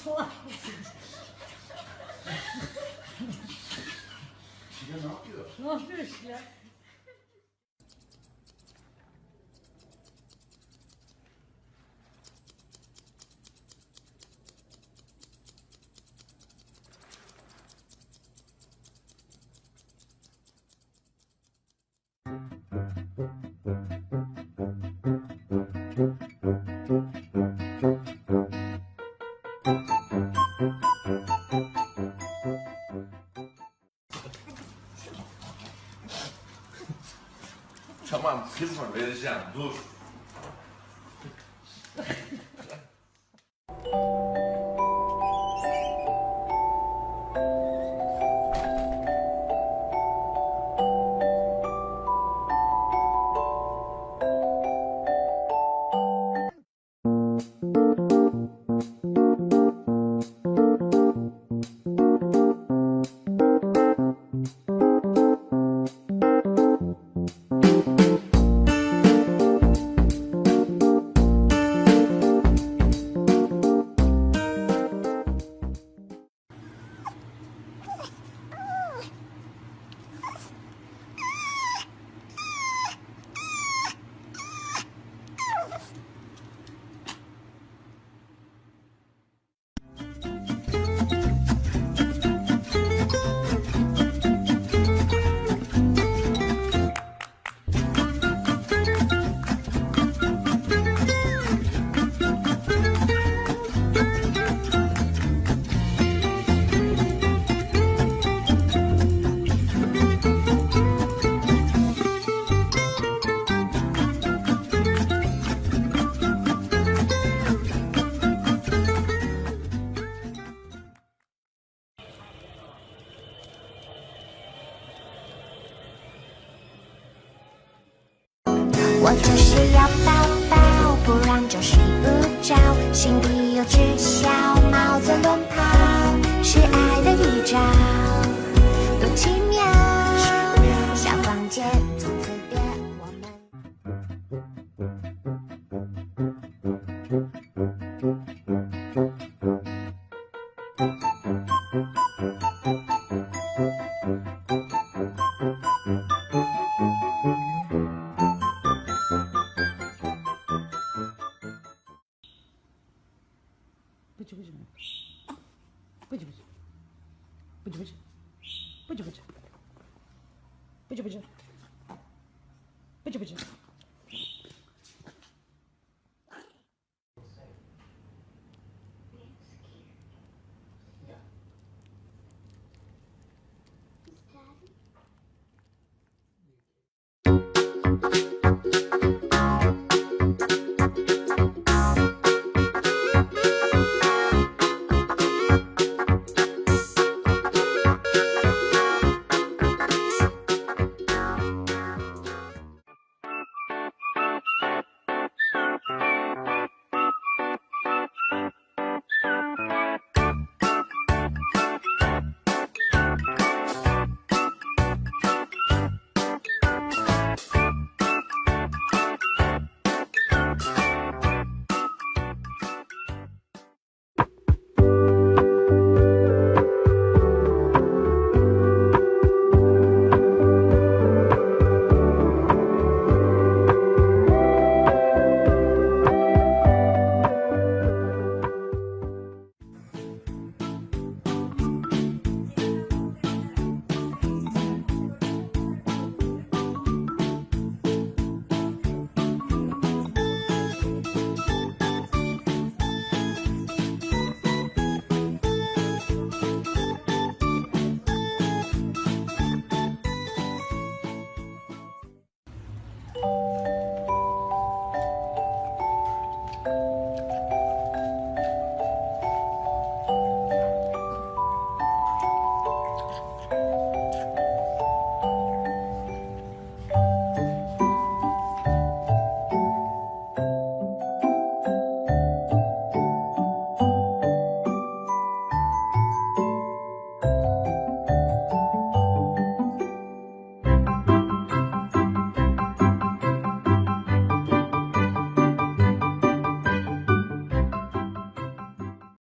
Salak mısın? Ya ne yapıyor? Ne yapıyorsun ya? Tamam kızma vereceğim dur.我就是要抱抱，不然就睡不着，心里有只小猫在乱跑，是爱的预兆，多奇妙。小房间从此别我们。Bıcı bıcı. Bıcı bıcı. Bıcı bıcı. Bıcı bıcı. Bıcı bıcı. Bıcı bıcı.